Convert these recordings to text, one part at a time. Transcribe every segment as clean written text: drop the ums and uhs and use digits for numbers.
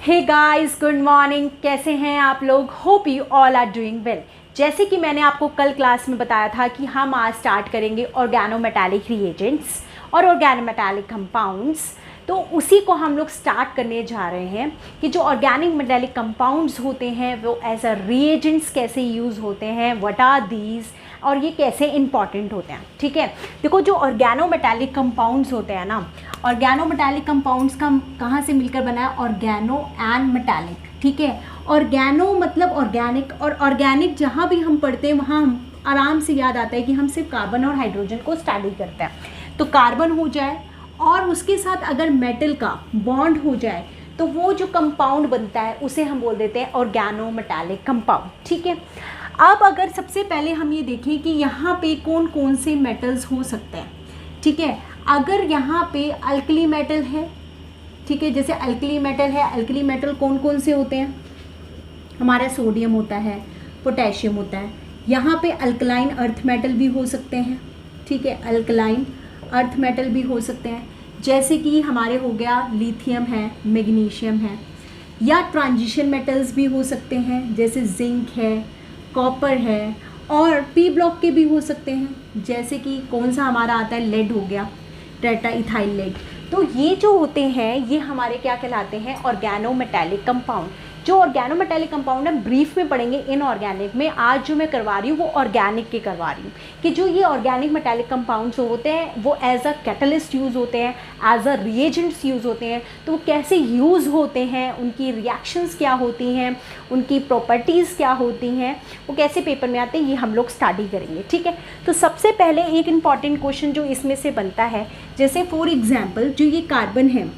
Hey guys, good morning. कैसे हैं आप लोग? Hope you all are doing well. जैसे कि मैंने आपको कल क्लास में बताया था कि हम आज स्टार्ट करेंगे ऑर्गेनोमेटालिक रिएजेंट्स और ऑर्गेनोमेटालिक कंपाउंड्स। तो उसी को हम लोग स्टार्ट करने जा रहे हैं कि जो ऑर्गेनिक मेटालिक कंपाउंड्स होते हैं वो एज अ रिएजेंट्स कैसे यूज़ होते हैं, व्हाट आर दीज, और ये कैसे इंपॉर्टेंट होते हैं। ठीक है, देखो जो ऑर्गेनोमेटालिक कंपाउंड्स होते हैं ना, ऑर्गेनोमेटालिक कंपाउंड्स का कहाँ से मिलकर बना है? Organo and metallic. ठीक है, ऑर्गेनो मतलब ऑर्गेनिक, और ऑर्गेनिक जहाँ भी हम पढ़ते हैं वहाँ हम आराम से याद आता है कि हम सिर्फ कार्बन और हाइड्रोजन को स्टडी करते हैं। तो कार्बन हो जाए और उसके साथ अगर मेटल का बॉन्ड हो जाए तो वो जो कंपाउंड बनता है उसे हम बोल देते हैं ऑर्गेनोमेटालिक कंपाउंड। ठीक है, अब अगर सबसे पहले हम ये देखें कि यहाँ पे कौन कौन से मेटल्स हो सकते हैं। ठीक है, अगर यहाँ पे अल्कली मेटल है, ठीक है, जैसे अल्कली मेटल है, अल्कली मेटल कौन कौन से होते हैं? हमारा सोडियम होता है, पोटेशियम होता है। यहाँ पे अल्कलाइन अर्थ मेटल भी हो सकते हैं। ठीक है, अल्कलाइन अर्थ मेटल भी हो सकते हैं, जैसे कि हमारे हो गया लिथियम है, मैग्नीशियम है। या ट्रांजिशन मेटल्स भी हो सकते हैं, जैसे जिंक है, कॉपर है, और पी ब्लॉक के भी हो सकते हैं, जैसे कि कौन सा हमारा आता है, लेड हो गया, टेट्रा इथाइल लेड। तो ये जो होते हैं ये हमारे क्या कहलाते हैं? Organometallic compound. जो ऑर्गेनोमेटालिक कंपाउंड है ब्रीफ में पढ़ेंगे इनऑर्गेनिक में। आज जो मैं करवा रही हूँ वो ऑर्गेनिक के करवा रही हूँ कि जो ये ऑर्गेनिक मेटालिक कंपाउंड्स होते हैं वो एज अ कैटलिस्ट यूज़ होते हैं, एज अ रिएजेंट्स यूज़ होते हैं। तो वो कैसे यूज़ होते हैं, उनकी रिएक्शंस क्या होती हैं, उनकी प्रॉपर्टीज़ क्या होती हैं, वो कैसे पेपर में आते हैं, ये हम लोग स्टडी करेंगे। ठीक है, तो सबसे पहले एक इम्पॉर्टेंट क्वेश्चन जो इसमें से बनता है, जैसे फॉर एग्जाम्पल जो ये कार्बन है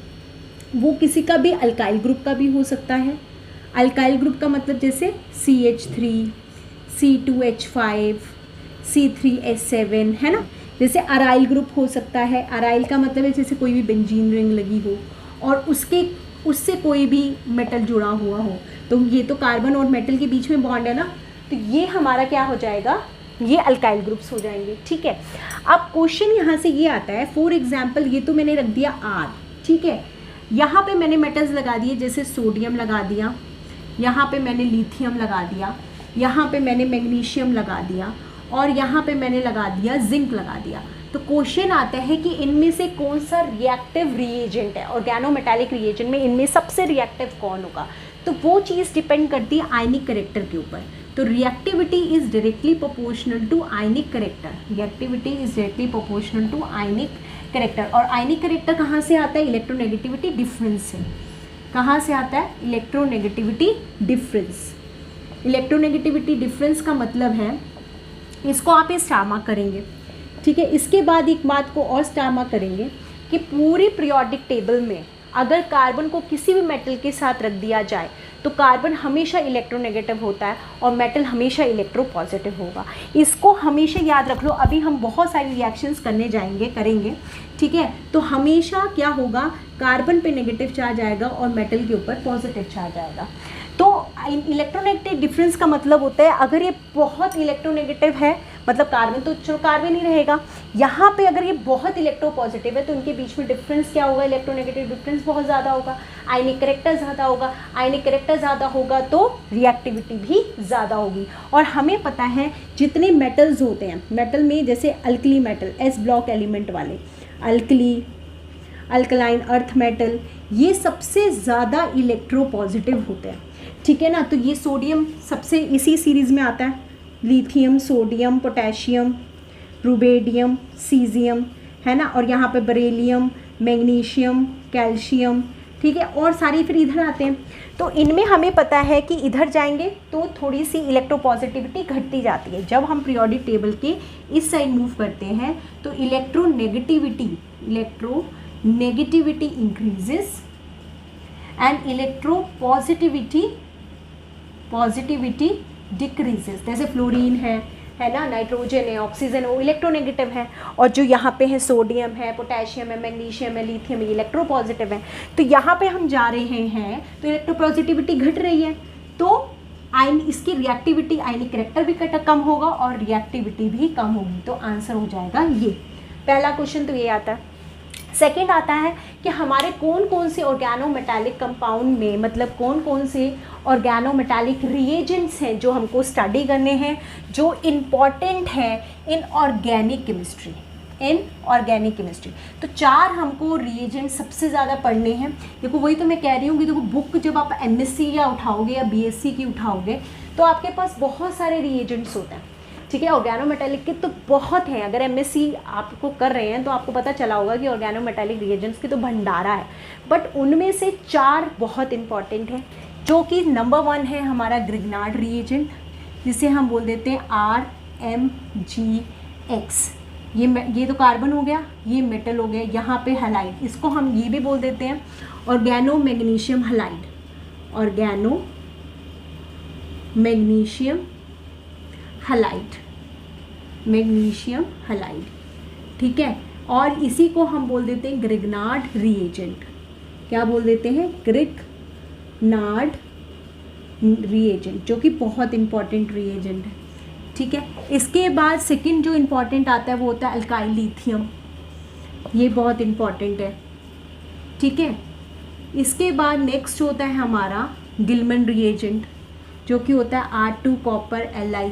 वो किसी का भी अल्काइल ग्रुप का भी हो सकता है। अल्काइल ग्रुप का मतलब जैसे CH3, C2H5, C3H7 है ना। जैसे अराइल ग्रुप हो सकता है। अराइल का मतलब है जैसे कोई भी बेंजीन रिंग लगी हो और उससे कोई भी मेटल जुड़ा हुआ हो, तो ये तो कार्बन और मेटल के बीच में बॉन्ड है ना, तो ये हमारा क्या हो जाएगा? ये अल्काइल ग्रुप्स हो जाएंगे। ठीक है, अब क्वेश्चन यहाँ से ये आता है, फॉर एग्जाम्पल ये तो मैंने रख दिया R। ठीक है, यहाँ पे मैंने मेटल्स लगा दिए, जैसे सोडियम लगा दिया, यहाँ पे मैंने लिथियम लगा दिया, यहाँ पे मैंने मैग्नीशियम लगा दिया, और यहाँ पे मैंने लगा दिया जिंक लगा दिया। तो क्वेश्चन आता है कि इनमें से कौन सा रिएक्टिव रिएजेंट है? ऑर्गेनोमेटालिक रिएजेंट में इनमें सबसे रिएक्टिव कौन होगा? तो वो चीज़ डिपेंड करती है आयनिक करेक्टर के ऊपर। तो reactivity is directly proportional to ionic character. Reactivity is directly proportional to ionic character. और आयनिक करेक्टर कहाँ से आता है? इलेक्ट्रोनेगेटिविटी डिफरेंस से। कहाँ से आता है? Electronegativity difference. इलेक्ट्रोनेगेटिविटी डिफरेंस का मतलब है, इसको आप इस स्टार मार्क करेंगे। ठीक है, इसके बाद एक बात को और स्टार मार्क करेंगे कि पूरी पीरियोडिक टेबल में अगर कार्बन को किसी भी मेटल के साथ रख दिया जाए तो कार्बन हमेशा इलेक्ट्रोनेगेटिव होता है और मेटल हमेशा इलेक्ट्रोपॉजिटिव होगा। इसको हमेशा याद रख लो। अभी हम बहुत सारी रिएक्शंस करेंगे। ठीक है, तो हमेशा क्या होगा? कार्बन पे नेगेटिव चार्ज आएगा और मेटल के ऊपर पॉजिटिव चार्ज आएगा। तो इलेक्ट्रोनेगेटिव डिफरेंस का मतलब होता है अगर ये बहुत इलेक्ट्रोनेगेटिव है, मतलब कार्बन तो चलो कार्बन ही रहेगा, यहाँ पे अगर ये बहुत इलेक्ट्रोपॉजिटिव है तो उनके बीच में डिफरेंस क्या होगा? इलेक्ट्रोनेगेटिव डिफरेंस बहुत ज़्यादा होगा, आयनिक करेक्टर ज़्यादा होगा। आयनिक करेक्टर ज़्यादा होगा तो रिएक्टिविटी भी ज़्यादा होगी। और हमें पता है जितने मेटल्स होते हैं, मेटल में जैसे alkali metal, S block element वाले, अल्कली, अल्कलाइन अर्थ मेटल, ये सबसे ज़्यादा इलेक्ट्रोपॉजिटिव होते हैं। ठीक है ना, तो ये सोडियम सबसे इसी सीरीज़ में आता है, lithium, sodium, potassium, rubidium, caesium, है ना, और यहाँ पे बेरिलियम, मैग्नीशियम, कैल्शियम। ठीक है, और सारी फिर इधर आते हैं। तो इनमें हमें पता है कि इधर जाएंगे तो थोड़ी सी इलेक्ट्रोपॉजिटिविटी घटती जाती है। जब हम पीरियोडिक टेबल के इस साइड मूव करते हैं तो electronegativity increases and electropositivity decreases. जैसे फ्लोरीन है ना, नाइट्रोजन है, ऑक्सीजन है, वो इलेक्ट्रोनेगेटिव है, और जो यहाँ पे है सोडियम है, पोटेशियम है, मैग्नीशियम है, लिथियम है, इलेक्ट्रोपॉजिटिव है। तो यहाँ पे हम जा रहे हैं तो इलेक्ट्रोपॉजिटिविटी घट रही है, तो इसकी रिएक्टिविटी, आयनिक करेक्टर भी कम होगा और रिएक्टिविटी भी कम होगी। तो आंसर हो जाएगा ये। पहला क्वेश्चन तो ये आता है। सेकेंड आता है कि हमारे कौन कौन से ऑर्गेनोमेटालिक कंपाउंड में, मतलब कौन कौन से ऑर्गेनोमेटालिक रिएजेंट्स हैं जो हमको स्टडी करने हैं, जो इम्पॉर्टेंट है in organic chemistry, in organic chemistry. तो 4 हमको रिएजेंट सबसे ज़्यादा पढ़ने हैं। देखो वही तो मैं कह रही हूँ कि देखो बुक जब आप एमएससी या उठाओगे या बीएससी की उठाओगे तो आपके पास बहुत सारे रिएजेंट्स होते हैं, ठीक है। ऑर्गेनोमेटालिक के तो बहुत हैं, अगर एमएससी आपको कर रहे हैं तो आपको पता चला होगा कि ऑर्गेनोमेटालिक रिएजेंट्स की तो भंडारा है, बट उनमें से 4 बहुत इंपॉर्टेंट हैं, जो कि नंबर 1 है हमारा ग्रिग्नार्ड रिएजेंट, जिसे हम बोल देते हैं RMgX। ये तो कार्बन हो गया, ये मेटल हो गया, यहाँ पे हैलाइड, इसको हम ये भी बोल देते हैं organo magnesium halide, organo magnesium halide, magnesium halide, ठीक है। और इसी को हम बोल देते हैं ग्रिग्नार्ड रिएजेंट। क्या बोल देते हैं? ग्रिग्नार्ड रिएजेंट, जो कि बहुत इंपॉर्टेंट रिएजेंट है, ठीक है। इसके बाद सेकंड जो इम्पॉर्टेंट आता है वो होता है अल्काइल लिथियम, ये बहुत इम्पॉर्टेंट है, ठीक है। इसके बाद नेक्स्ट होता है हमारा गिलमन रिएजेंट, जो कि होता है R2 कॉपर Li।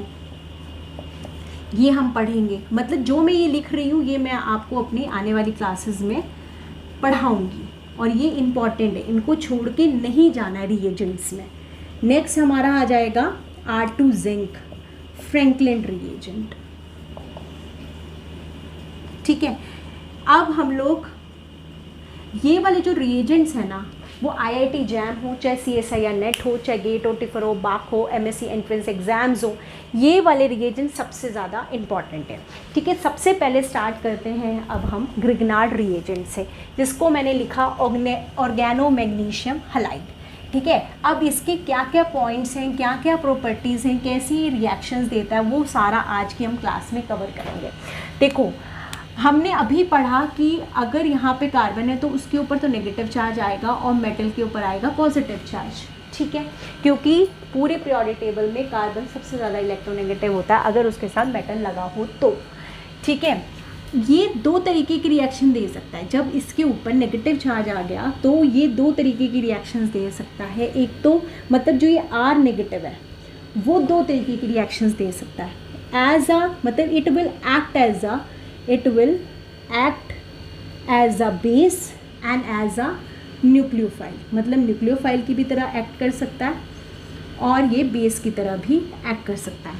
ये हम पढ़ेंगे, मतलब जो मैं ये लिख रही हूँ ये मैं आपको अपनी आने वाली क्लासेस में पढ़ाऊँगी, और ये इम्पॉर्टेंट है, इनको छोड़ के नहीं जाना है रिएजेंट्स में। नेक्स्ट हमारा आ जाएगा R2 जिंक, फ्रैंकलिन रिएजेंट, ठीक है। अब हम लोग ये वाले जो रिएजेंट्स हैं ना, वो IIT जैम हो, चाहे CSIR नेट हो, चाहे गेट ओटिफर हो, बाक हो, MSc एंट्रेंस एग्जाम्स हो, ये वाले रिएजेंट सबसे ज़्यादा इंपॉर्टेंट है, ठीक है। सबसे पहले स्टार्ट करते हैं अब हम ग्रिग्नार्ड रिएजेंट से, जिसको मैंने लिखा ऑर्गेनो मैग्नीशियम हैलाइड, ठीक है। अब इसके क्या क्या पॉइंट्स हैं, क्या क्या प्रॉपर्टीज़ हैं, कैसी रिएक्शंस देता है, वो सारा आज की हम क्लास में कवर करेंगे। देखो हमने अभी पढ़ा कि अगर यहाँ पे कार्बन है तो उसके ऊपर तो नेगेटिव चार्ज आएगा और मेटल के ऊपर आएगा पॉजिटिव चार्ज, ठीक है, क्योंकि पूरे पीरियोडिक टेबल में कार्बन सबसे ज़्यादा इलेक्ट्रोनेगेटिव होता है अगर उसके साथ मेटल लगा हो तो, ठीक है। ये 2 तरीके की रिएक्शन दे सकता है, जब इसके ऊपर नेगेटिव चार्ज आ गया तो ये 2 तरीके की रिएक्शंस दे सकता है। एक तो मतलब जो ये R नेगेटिव है वो 2 तरीके की रिएक्शंस दे सकता है, एज अ मतलब it will act as a base and as a nucleophile, मतलब न्यूक्लियोफाइल की भी तरह एक्ट कर सकता है और ये बेस की तरह भी एक्ट कर सकता है,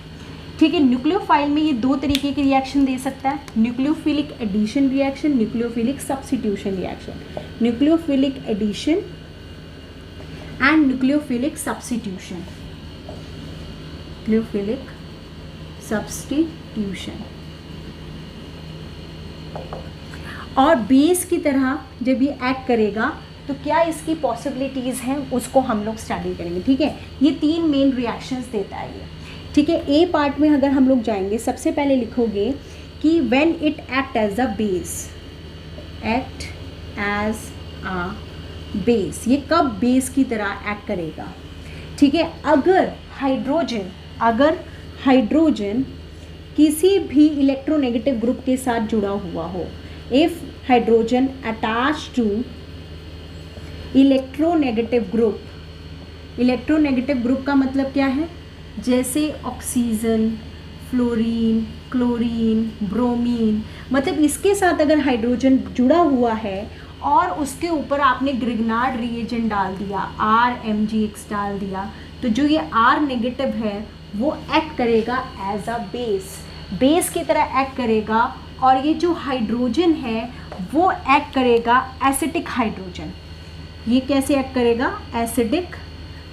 ठीक है। न्यूक्लियोफाइल में ये 2 तरीके की रिएक्शन दे सकता है, nucleophilic addition reaction, nucleophilic substitution reaction, nucleophilic addition and nucleophilic substitution, nucleophilic substitution. और बेस की तरह जब ये एक्ट करेगा तो क्या इसकी पॉसिबिलिटीज़ हैं उसको हम लोग स्टडी करेंगे, ठीक है। ये 3 मेन रिएक्शंस देता है ये, ठीक है। ए पार्ट में अगर हम लोग जाएंगे, सबसे पहले लिखोगे कि when it act as a base, act as a base, ये कब बेस की तरह एक्ट करेगा, ठीक है। अगर हाइड्रोजन किसी भी इलेक्ट्रोनेगेटिव ग्रुप के साथ जुड़ा हुआ हो, if hydrogen attach to electronegative group, electronegative group का मतलब क्या है, जैसे ऑक्सीजन, फ्लोरीन, क्लोरीन, ब्रोमीन, मतलब इसके साथ अगर हाइड्रोजन जुड़ा हुआ है और उसके ऊपर आपने ग्रिग्नार्ड रिएजेंट डाल दिया, RMgX डाल दिया, तो जो ये R नेगेटिव है वो एक्ट करेगा एज अ बेस की तरह एक्ट करेगा, और ये जो हाइड्रोजन है वो एक्ट करेगा एसिडिक हाइड्रोजन। ये कैसे एक्ट करेगा? एसिडिक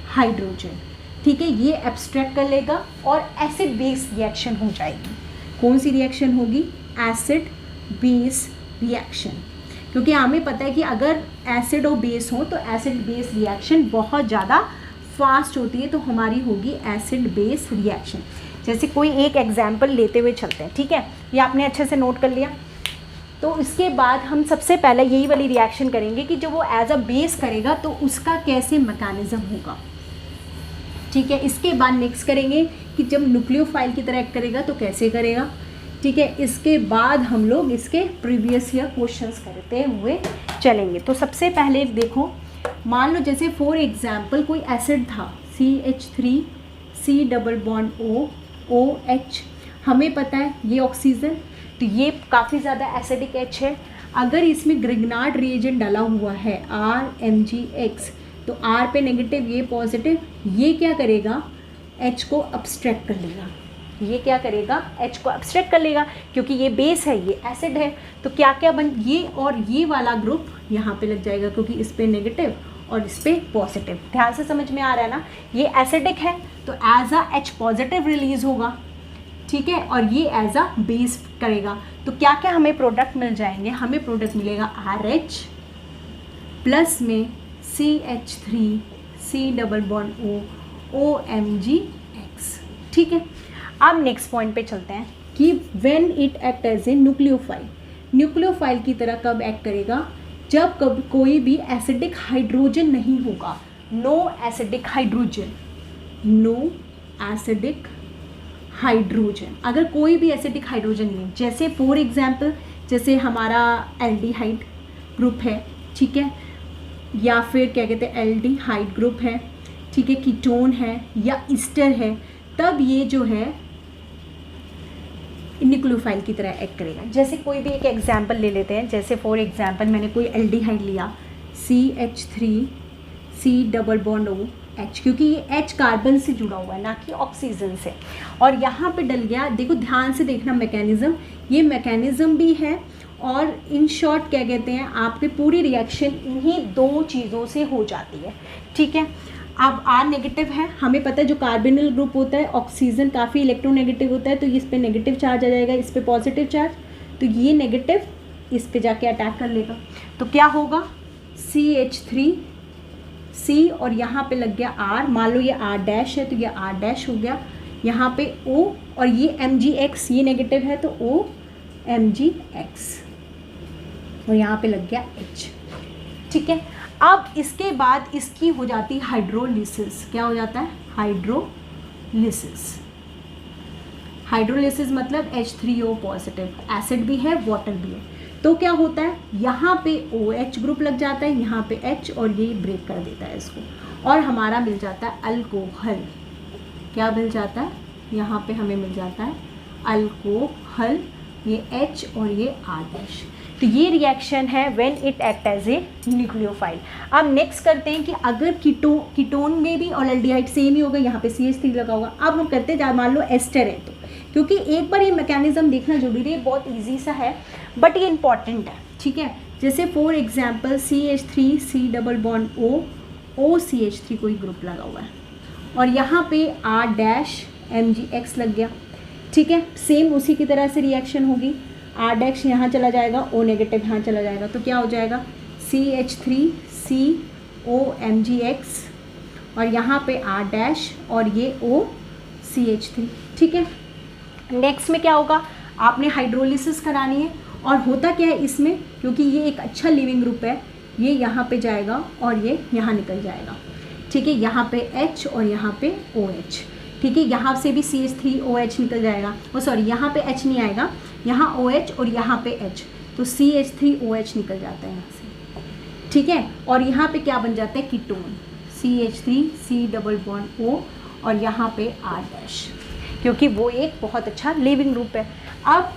हाइड्रोजन, ठीक है। ये एब्स्ट्रैक्ट कर लेगा और एसिड बेस रिएक्शन हो जाएगी। कौन सी रिएक्शन होगी? एसिड बेस रिएक्शन, क्योंकि हमें पता है कि अगर एसिड और बेस हो तो एसिड बेस रिएक्शन बहुत ज़्यादा फास्ट होती है, तो हमारी होगी एसिड बेस रिएक्शन। जैसे कोई एक एग्जाम्पल लेते हुए चलते हैं, ठीक है, ये आपने अच्छे से नोट कर लिया। तो इसके बाद हम सबसे पहले यही वाली रिएक्शन करेंगे कि जब वो एज अ बेस करेगा तो उसका कैसे मैकेनिज्म होगा, ठीक है। इसके बाद नेक्स्ट करेंगे कि जब न्यूक्लियोफाइल की तरह एक्ट करेगा तो कैसे करेगा, ठीक है, इसके बाद हम लोग इसके प्रीवियस ईयर क्वेश्चंस करते हुए चलेंगे। तो सबसे पहले देखो, मान लो जैसे फॉर एग्जांपल कोई एसिड था CH3 C double bond O OH, हमें पता है ये ऑक्सीजन, तो ये काफ़ी ज़्यादा एसिडिक H है। अगर इसमें ग्रिग्नार्ड रिएजेंट डाला हुआ है RMgX, तो R पे नेगेटिव, ये पॉजिटिव, ये क्या करेगा, H को अब्स्ट्रैक्ट कर लेगा। ये क्या करेगा, H को अब्स्ट्रैक्ट कर लेगा, क्योंकि ये बेस है, ये एसिड है। तो क्या क्या बन, ये और ये वाला ग्रुप यहाँ पे लग जाएगा, क्योंकि इस पे नेगेटिव और इस पे पॉजिटिव। ध्यान से समझ में आ रहा है ना, ये एसिडिक है तो as a H positive release होगा, ठीक है, और ये एज अ बेस करेगा। तो क्या क्या हमें प्रोडक्ट मिल जाएंगे, हमें प्रोडक्ट मिलेगा RH प्लस में CH3 C double bond O OMgX, ठीक है। अब नेक्स्ट पॉइंट पे चलते हैं कि when it act as a nucleophile, nucleophile की तरह कब एक्ट करेगा, जब कब कोई भी एसिडिक हाइड्रोजन नहीं होगा। No acidic hydrogen, no acidic hydrogen, अगर कोई भी एसिडिक हाइड्रोजन नहीं है, जैसे फॉर एग्जांपल जैसे हमारा एल्डिहाइड ग्रुप है, ठीक है, या फिर क्या कहते हैं एल्डिहाइड ग्रुप है, ठीक है, कीटोन है या ईस्टर है, तब ये जो है न्यूक्लियोफाइल की तरह एक्ट करेगा। जैसे कोई भी एक एग्जांपल ले लेते हैं, जैसे फॉर एग्जांपल मैंने कोई एल्डिहाइड लिया CH3 C double bond OH, क्योंकि ये H कार्बन से जुड़ा हुआ है ना कि ऑक्सीजन से, और यहाँ पे डल गया। देखो ध्यान से देखना मैकेनिज़्म, ये मैकेनिज़्म भी है, और इन शॉर्ट क्या कहते हैं, आपके पूरी रिएक्शन इन्हीं दो चीज़ों से हो जाती है, ठीक है। अब R नेगेटिव है, हमें पता है जो कार्बोनिल ग्रुप होता है ऑक्सीजन काफ़ी इलेक्ट्रोनेगेटिव होता है, तो इस पे नेगेटिव चार्ज आ जाएगा, इस पे पॉजिटिव चार्ज, तो ये नेगेटिव इस पे जाके अटैक कर लेगा। तो क्या होगा, CH3 C और यहाँ पे लग गया R, मान लो ये R डैश है तो ये R डैश हो गया, यहाँ पे O और ये MgX, ये नेगेटिव है तो OMgX, और यहाँ पे लग गया H, ठीक है। अब इसके बाद इसकी हो जाती है हाइड्रोलिसिस। क्या हो जाता है, हाइड्रोलिसिस। हाइड्रोलिसिस मतलब H3O पॉजिटिव, एसिड भी है वाटर भी है, तो क्या होता है, यहाँ पे OH ग्रुप लग जाता है, यहाँ पे H, और ये ब्रेक कर देता है इसको, और हमारा मिल जाता है अल्कोहल। क्या मिल जाता है, यहाँ पे हमें मिल जाता है अल्कोहल, ये H और ये R डैश। तो ये रिएक्शन है when it act as a nucleophile. अब नेक्स्ट करते हैं कि अगर कीटोन में भी और एल्डिहाइड सेम ही होगा, यहाँ पे CH3 लगा होगा। अब हम करते हैं, मान लो एस्टर है, तो क्योंकि एक बार ये मैकेनिज्म देखना जरूरी है, बहुत ईजी सा है बट ये इंपॉर्टेंट है, ठीक है। जैसे for example CH3 C double bond O OCH3 कोई ग्रुप लगा हुआ है, और यहाँ पे R डैश MgX लग गया, ठीक है। सेम उसी की तरह से रिएक्शन होगी, R डैश यहाँ चला जाएगा, O नेगेटिव यहाँ चला जाएगा, तो क्या हो जाएगा CH3 C OMgX, और यहाँ पे R डैश और ये OCH3, ठीक है। नेक्स्ट में क्या होगा, आपने हाइड्रोलिसिस करानी है, और होता क्या है इसमें, क्योंकि ये एक अच्छा लिविंग ग्रुप है, ये यहाँ पे जाएगा और ये यहाँ निकल जाएगा, ठीक है। यहाँ पे H और यहाँ पे OH, ठीक है। यहाँ से भी CH3OH निकल जाएगा, और सॉरी यहाँ पे H नहीं आएगा, यहाँ OH और यहाँ पे H, तो CH3OH निकल जाता है यहाँ से, ठीक है। और यहाँ पे क्या बन जाता है, ketone, CH3 C double bond O और यहाँ पे R डैश, क्योंकि वो एक बहुत अच्छा लिविंग ग्रुप है। अब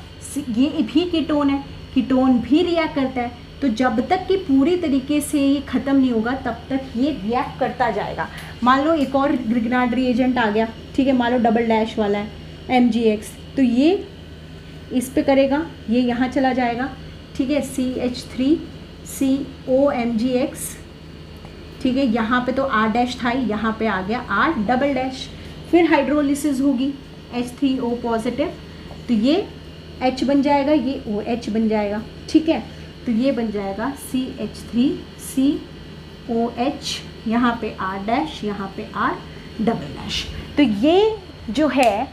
ये भी कीटोन है, कीटोन भी रिएक्ट करता है, तो जब तक कि पूरी तरीके से ये ख़त्म नहीं होगा तब तक ये रिएक्ट करता जाएगा। मान लो एक और ग्रिग्नार्ड रिएजेंट आ गया, ठीक है, मान लो डबल डैश वाला है MgX, तो ये इस पे करेगा, ये यहाँ चला जाएगा, ठीक है, CH3 C OMgX, ठीक है। यहाँ पे तो R डैश था, यहाँ पे आ गया R डबल डैश, फिर हाइड्रोलिसिस होगी H3O पॉजिटिव, तो ये H बन जाएगा, ये OH बन जाएगा, ठीक है। तो ये बन जाएगा CH3 C OH, यहाँ पे R डैश, यहाँ पे R डबल डैश। तो ये जो है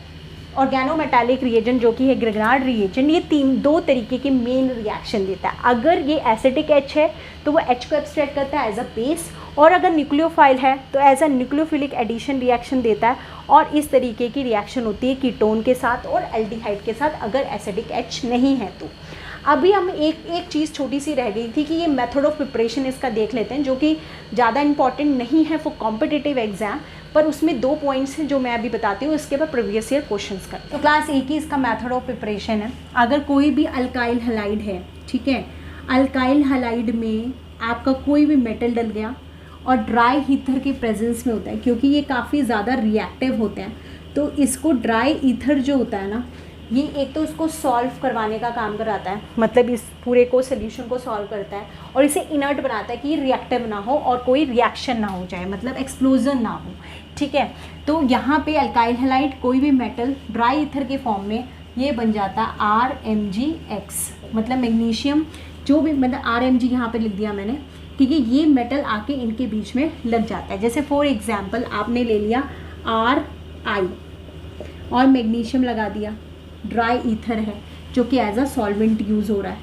ऑर्गेनोमेटालिक रिएजेंट जो कि है ग्रिग्नार्ड रिएजेंट, ये दो तरीके के मेन रिएक्शन देता है। अगर ये एसिडिक H है तो वो H को एब्स्ट्रैक्ट करता है एज अ बेस, और अगर न्यूक्लियोफाइल है तो as a nucleophilic addition reaction देता है, और इस तरीके की रिएक्शन होती है कीटोन के साथ और एल्डिहाइड के साथ अगर एसिडिक H नहीं है तो। अभी हम एक चीज़ छोटी सी रह गई थी कि ये मेथड ऑफ प्रिपरेशन इसका देख लेते हैं, जो कि ज़्यादा इंपॉर्टेंट नहीं है फॉर कॉम्पिटिटिव एग्जाम, पर उसमें 2 पॉइंट्स हैं जो मैं अभी बताती हूँ, इसके बाद प्रीवियस ईयर क्वेश्चंस का। तो क्लास 1 की इसका मेथड ऑफ प्रिपरेशन है। अगर कोई भी अल्काइल हैलाइड है, ठीक है, अल्काइल हैलाइड में आपका कोई भी मेटल डल गया और ड्राई ईथर के प्रेजेंस में होता है, क्योंकि ये काफ़ी ज़्यादा रिएक्टिव होते हैं, तो इसको ड्राई ईथर जो होता है ना, ये एक तो उसको सॉल्व करवाने का काम कराता है, मतलब इस पूरे को सोल्यूशन को सॉल्व करता है, और इसे इनर्ट बनाता है कि रिएक्टिव ना हो और कोई रिएक्शन ना हो जाए, मतलब एक्सप्लोजन ना हो, ठीक है। तो यहाँ पे अल्काइल हैलाइड कोई भी मेटल ड्राई ईथर के फॉर्म में ये बन जाता है RMgX, मतलब मैग्नीशियम जो भी, मतलब RMg यहाँ पे लिख दिया मैंने, ठीक है। ये मेटल आके इनके बीच में लग जाता है। जैसे फॉर एग्जांपल आपने ले लिया Ri और मैग्नीशियम लगा दिया, ड्राई ईथर है जो कि एज अ सॉल्वेंट यूज़ हो रहा है,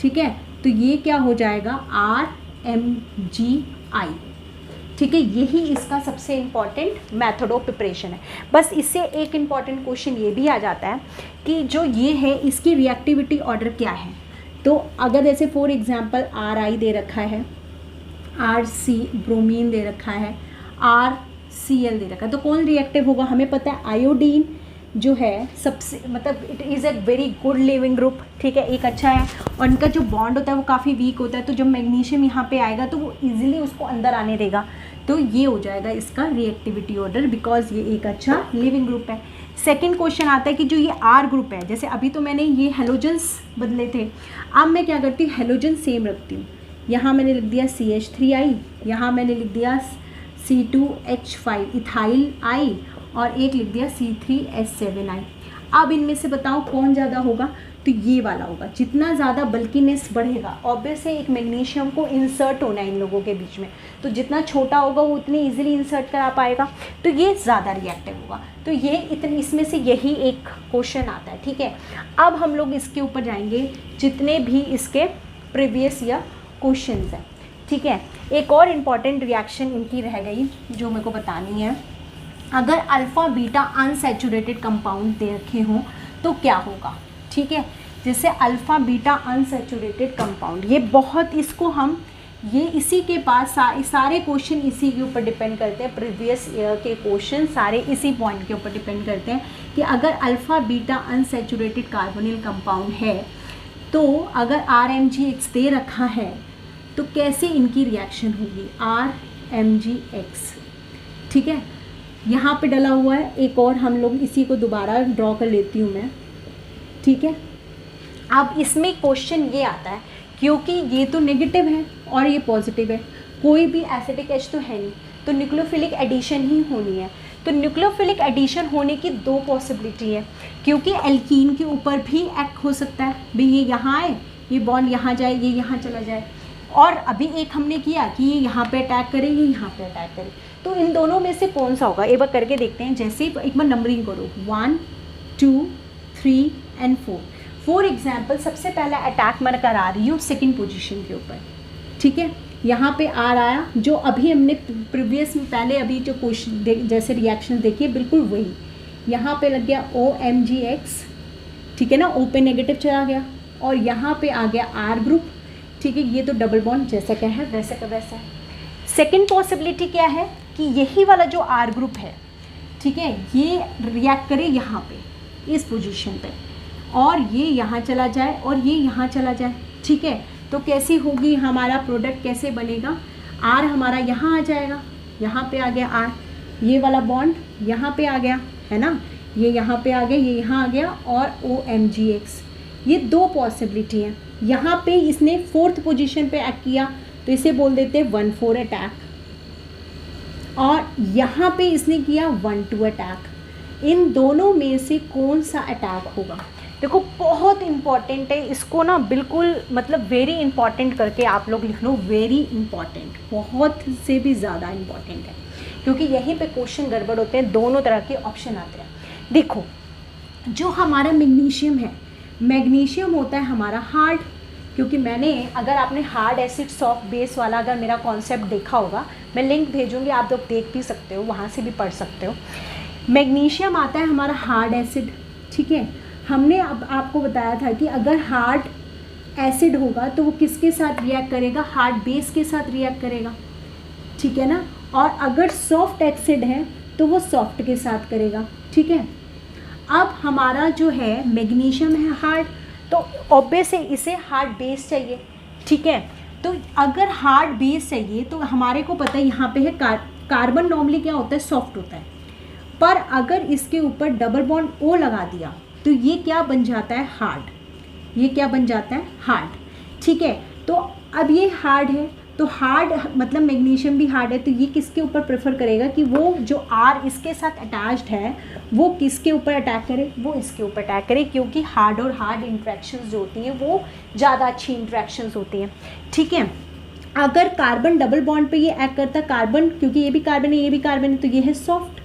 ठीक है, तो ये क्या हो जाएगा RMgI, ठीक है। यही इसका सबसे इम्पॉर्टेंट मेथड ऑफ प्रिपरेशन है। बस इससे एक इम्पॉर्टेंट क्वेश्चन ये भी आ जाता है कि जो ये है इसकी रिएक्टिविटी ऑर्डर क्या है। तो अगर जैसे फॉर एग्जांपल Ri दे रखा है, Rc ब्रोमीन दे रखा है, RCl दे रखा है, तो कौन रिएक्टिव होगा? हमें पता है आयोडीन जो है सबसे, मतलब it is a very good leaving group, ठीक है, एक अच्छा है, और इनका जो बॉन्ड होता है वो काफ़ी वीक होता है, तो जब मैग्नीशियम यहाँ पे आएगा तो वो इजीली उसको अंदर आने देगा, तो ये हो जाएगा इसका रिएक्टिविटी ऑर्डर, बिकॉज ये एक अच्छा लिविंग ग्रुप है। सेकंड क्वेश्चन आता है कि जो ये R ग्रुप है, जैसे अभी तो मैंने ये हेलोजन्स बदले थे, अब मैं क्या करती हूँ, हेलोजन सेम रखती हूँ। यहाँ मैंने लिख दिया CH3I, यहाँ मैंने लिख दिया C2H5 इथाइल I, और एक लिख दिया C3H7I। अब इनमें से बताओ कौन ज़्यादा होगा? तो ये वाला होगा। जितना ज़्यादा बल्कीनेस बढ़ेगा, ऑब्वियस है एक मैग्नीशियम को इंसर्ट होना है इन लोगों के बीच में, तो जितना छोटा होगा वो उतनी इजीली इंसर्ट करा पाएगा, तो ये ज़्यादा रिएक्टिव होगा। तो ये इतने, इसमें से यही एक क्वेश्चन आता है, ठीक है। अब हम लोग इसके ऊपर जाएंगे जितने भी इसके प्रीवियस ईयर क्वेश्चंस हैं, ठीक है। एक और इम्पॉर्टेंट रिएक्शन इनकी रह गई जो मेरे को बतानी है। अगर अल्फ़ा बीटा अनसैचुरेटेड कंपाउंड दे रखे हों तो क्या होगा, ठीक है। जैसे अल्फ़ा बीटा अनसैचुरेटेड कंपाउंड, ये बहुत, इसको हम ये इसी के पास सारे क्वेश्चन इसी के ऊपर डिपेंड करते हैं, प्रीवियस ईयर के क्वेश्चन सारे इसी पॉइंट के ऊपर डिपेंड करते हैं कि अगर alpha beta unsaturated carbonyl compound है तो अगर RMgX दे रखा है तो कैसे इनकी रिएक्शन होगी, RMgX, ठीक है। यहाँ पे डला हुआ है एक और, हम लोग इसी को दोबारा ड्रॉ कर लेती हूँ मैं, ठीक है। अब इसमें क्वेश्चन ये आता है, क्योंकि ये तो नेगेटिव है और ये पॉजिटिव है, कोई भी एसिडिक H तो है नहीं, तो न्यूक्लियोफिलिक एडिशन ही होनी है। तो न्यूक्लियोफिलिक एडिशन होने की 2 पॉसिबिलिटी है, क्योंकि एल्कीन के ऊपर भी एक्ट हो सकता है, भाई ये यहाँ आए, ये बॉन्ड यहाँ जाए, ये यहाँ चला जाए, और अभी एक हमने किया कि ये यहाँ पे अटैक करे, ये यहाँ पे अटैक करे, तो इन दोनों में से कौन सा होगा एक बार करके देखते हैं। जैसे एक बार नंबरिंग करो 1 2 3 एंड 4। फॉर एग्जाम्पल सबसे पहला अटैक मैं करा रही हूँ सेकेंड पोजीशन के ऊपर, ठीक है। यहाँ पे R आया, जो अभी हमने प्रीवियस में पहले अभी जो क्वेश्चन जैसे रिएक्शन देखिए बिल्कुल वही, यहाँ पे लग गया OMgX, ठीक है ना, O पे नेगेटिव चला गया, और यहाँ पे आ गया R ग्रुप, ठीक है। ये तो डबल बॉन्ड जैसा क्या है वैसा का वैसा है। सेकेंड पॉसिबिलिटी क्या है कि यही वाला जो R ग्रुप है, ठीक है, ये रिएक्ट करे यहाँ पे इस पोजीशन पे, और ये यहाँ चला जाए और ये यहाँ चला जाए, ठीक है। तो कैसी होगी हमारा प्रोडक्ट, कैसे बनेगा, R हमारा यहाँ आ जाएगा, यहाँ पे आ गया R, ये वाला बॉन्ड यहाँ पे आ गया है ना, ये यहाँ पे आ गया, ये यहाँ आ गया, और OMgX। ये 2 पॉसिबिलिटी हैं। यहाँ पे इसने 4th पोजीशन पे एक्ट किया तो इसे बोल देते हैं 1-4 अटैक, और यहाँ पे इसने किया 1-2 अटैक। इन दोनों में से कौन सा अटैक होगा? देखो बहुत इंपॉर्टेंट है, इसको ना बिल्कुल मतलब वेरी इंपॉर्टेंट करके आप लोग लिख लो, वेरी इंपॉर्टेंट, बहुत से भी ज़्यादा इंपॉर्टेंट है, क्योंकि यहीं पे क्वेश्चन गड़बड़ होते हैं, दोनों तरह के ऑप्शन आते हैं। देखो जो हमारा मैग्नीशियम है, मैग्नीशियम होता है हमारा हार्ड, क्योंकि मैंने, अगर आपने हार्ड एसिड सॉफ्ट बेस वाला अगर मेरा कॉन्सेप्ट देखा होगा मैं लिंक भेजूंगी, आप लोग देख भी सकते हो, वहाँ से भी पढ़ सकते हो। मैग्नीशियम आता है हमारा हार्ड एसिड, ठीक है। हमने अब आपको बताया था कि अगर हार्ड एसिड होगा तो वो किसके साथ रिएक्ट करेगा, हार्ड बेस के साथ रिएक्ट करेगा, ठीक है ना। और अगर सॉफ्ट एसिड है तो वो सॉफ्ट के साथ करेगा, ठीक है। अब हमारा जो है मैग्नीशियम है हार्ड, तो ऑब्वियस है इसे हार्ड बेस चाहिए, ठीक है। तो अगर हार्ड बेस चाहिए तो हमारे को पता है यहाँ पे है कार्बन नॉर्मली क्या होता है, सॉफ्ट होता है, पर अगर इसके ऊपर डबल बॉन्ड O लगा दिया तो ये क्या बन जाता है, हार्ड। ये क्या बन जाता है, हार्ड, ठीक है। तो अब ये हार्ड है, तो हार्ड मतलब मैग्नीशियम भी हार्ड है, तो ये किसके ऊपर प्रेफर करेगा कि वो जो R इसके साथ अटैच्ड है वो किसके ऊपर अटैक करे, वो इसके ऊपर अटैक करे, क्योंकि हार्ड और हार्ड इंट्रैक्शंस जो होती हैं वो ज़्यादा अच्छी इंट्रैक्शंस होती हैं, ठीक है। अगर कार्बन डबल बॉन्ड पे ये एक्ट करता है, कार्बन क्योंकि ये भी कार्बन है ये भी कार्बन है, तो ये है सॉफ्ट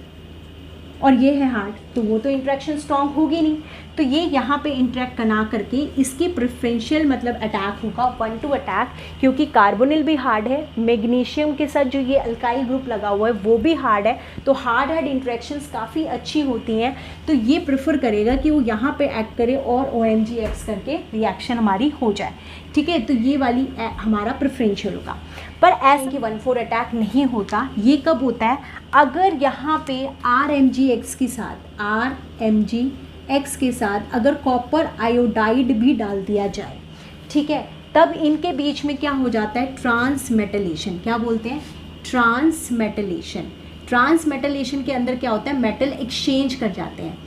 और ये है हार्ड, तो वो तो इंट्रैक्शन स्ट्रॉन्ग होगी नहीं, तो ये यहाँ पे इंटरेक्ट ना करके इसकी प्रेफरेंशियल मतलब अटैक होगा 1 to अटैक, क्योंकि कार्बोनिल भी हार्ड है, मैग्नीशियम के साथ जो ये अल्काइल ग्रुप लगा हुआ है वो भी हार्ड है, तो हार्ड हार्ड इंट्रैक्शंस काफ़ी अच्छी होती हैं, तो ये प्रेफर करेगा कि वो यहाँ पे एक्ट करे और OMgX करके रिएक्शन हमारी हो जाए, ठीक है। तो ये वाली हमारा प्रेफरेंशियल होगा। पर ऐसा कि 1,4 अटैक नहीं होता, ये कब होता है, अगर यहाँ पे RMgX के साथ RMgX के साथ अगर कॉपर आयोडाइड भी डाल दिया जाए, ठीक है, तब इनके बीच में क्या हो जाता है, ट्रांसमेटलेशन। क्या बोलते हैं, ट्रांसमेटलेशन। ट्रांसमेटलेशन के अंदर क्या होता है, मेटल एक्सचेंज कर जाते हैं,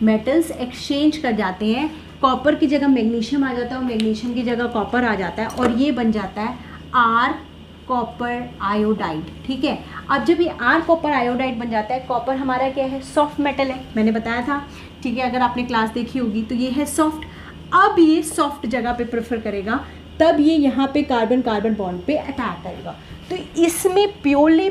मेटल्स एक्सचेंज कर जाते हैं, कॉपर की जगह मैग्नीशियम आ जाता है और मैग्नीशियम की जगह कॉपर आ जाता है, और ये बन जाता है R कॉपर आयोडाइड, ठीक है। अब जब ये R कॉपर आयोडाइड बन जाता है, कॉपर हमारा क्या है, सॉफ्ट मेटल है, मैंने बताया था, ठीक है, अगर आपने क्लास देखी होगी तो ये है सॉफ्ट। अब ये सॉफ्ट जगह पे प्रेफर करेगा, तब ये यहाँ पे कार्बन कार्बन बॉन्ड पे अटैक करेगा। तो इसमें प्योरली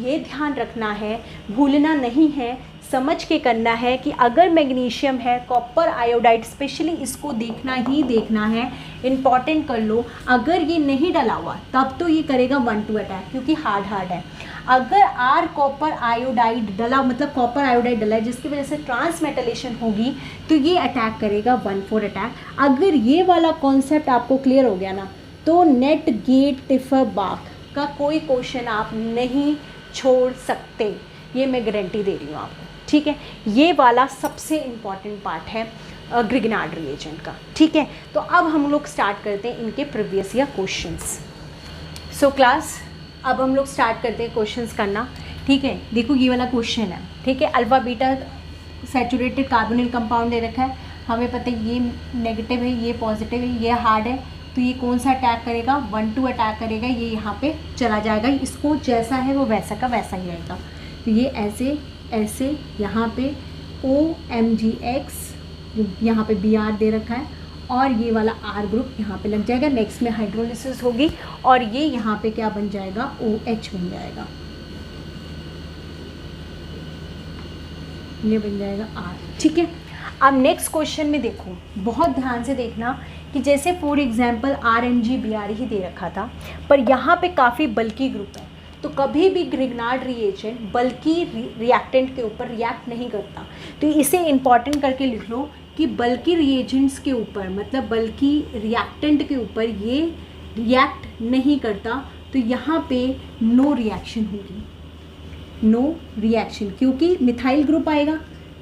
ये ध्यान रखना है, भूलना नहीं है, समझ के करना है कि अगर मैग्नीशियम है, कॉपर आयोडाइड, स्पेशली इसको देखना ही देखना है, इम्पॉर्टेंट कर लो। अगर ये नहीं डला हुआ तब तो ये करेगा 1 to अटैक, क्योंकि हार्ड है। अगर R कॉपर आयोडाइड डला, मतलब कॉपर आयोडाइड डला है जिसकी वजह से ट्रांसमेटलेशन होगी, तो ये अटैक करेगा 1,4 अटैक। अगर ये वाला कॉन्सेप्ट आपको क्लियर हो गया ना, तो नेट गेट टिफर बाक का कोई क्वेश्चन आप नहीं छोड़ सकते, ये मैं गारंटी दे रही हूँ आपको, ठीक है। ये वाला सबसे इम्पॉर्टेंट पार्ट है ग्रिग्नार्ड रिएजेंट का, ठीक है। तो अब हम लोग स्टार्ट करते हैं इनके previous year questions. So class, अब हम लोग स्टार्ट करते हैं क्वेश्चंस करना, ठीक है। देखो ये वाला क्वेश्चन है, ठीक है, alpha beta saturated carbonyl compound दे रखा है, हमें पता है ये नेगेटिव है, ये पॉजिटिव है, ये हार्ड है, तो ये कौन सा अटैक करेगा, 1 to अटैक करेगा, ये यहाँ पे चला जाएगा, इसको जैसा है वो वैसा का वैसा ही आएगा। तो ये ऐसे ऐसे यहाँ पे OMgX, यहाँ पे Br दे रखा है, और ये वाला R ग्रुप यहाँ पे लग जाएगा, नेक्स्ट में हाइड्रोलिसिस होगी और ये यहाँ पे क्या बन जाएगा, OH बन जाएगा, ये बन जाएगा R, ठीक है। अब नेक्स्ट क्वेश्चन में देखो, बहुत ध्यान से देखना कि जैसे फॉर एग्जांपल RMgBr ही दे रखा था, पर यहाँ पे काफ़ी बल्कि ग्रुप है, तो कभी भी ग्रिग्नार्ड रिएजेंट बल्कि रिएक्टेंट के ऊपर रिएक्ट नहीं करता। तो इसे इंपॉर्टेंट करके लिख लो कि बल्कि रिएजेंट्स के ऊपर, मतलब बल्कि रिएक्टेंट के ऊपर ये रिएक्ट नहीं करता, तो यहाँ पे नो रिएक्शन होगी, नो रिएक्शन, क्योंकि मिथाइल ग्रुप आएगा,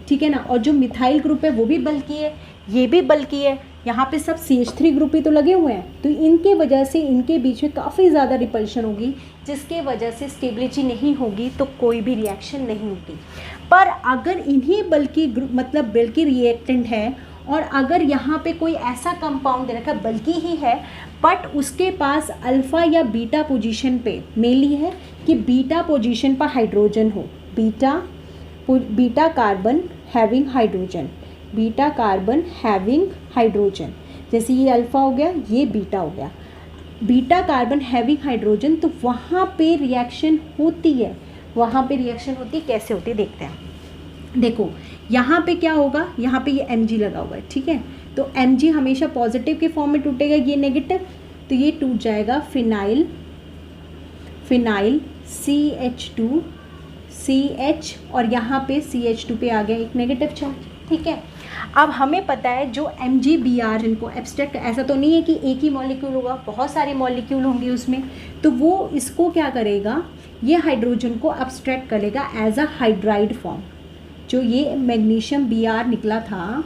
ठीक है ना, और जो मिथाइल ग्रुप है वो भी बल्कि है, ये भी बल्कि है, यहाँ पे सब CH3 ग्रुप ही तो लगे हुए हैं, तो इनके वजह से इनके बीच में काफ़ी ज़्यादा रिपल्शन होगी, जिसके वजह से स्टेबिलिटी नहीं होगी, तो कोई भी रिएक्शन नहीं होगी। पर अगर इन्हीं बल्कि ग्रुप मतलब बल्कि रिएक्टेंट है, और अगर यहाँ पे कोई ऐसा कंपाउंड दे रखा है बल्कि ही है, बट उसके पास अल्फ़ा या बीटा पोजीशन पे मेनली है कि बीटा पोजीशन पर हाइड्रोजन हो, beta carbon having hydrogen, beta carbon having hydrogen, जैसे ये अल्फ़ा हो गया, ये बीटा हो गया, बीटा कार्बन हैविंग हाइड्रोजन, तो वहाँ पे रिएक्शन होती है, वहाँ पे रिएक्शन होती है, कैसे होती है देखते हैं। देखो यहाँ पे क्या होगा, यहाँ पे ये Mg लगा हुआ है, ठीक है, तो Mg हमेशा पॉजिटिव के फॉर्म में टूटेगा, ये नेगेटिव, तो ये टूट जाएगा फिनाइल CH2 CH और यहाँ पे CH2 पे आ गया एक नेगेटिव चार्ज, ठीक है। अब हमें पता है जो MgBr, इनको एब्स्ट्रैक्ट, ऐसा तो नहीं है कि एक ही मॉलिक्यूल होगा, बहुत सारे मॉलिक्यूल होंगे उसमें, तो वो इसको क्या करेगा, ये हाइड्रोजन को एब्स्ट्रैक्ट करेगा एज अ हाइड्राइड फॉर्म। जो ये मैग्नीशियम Br निकला था,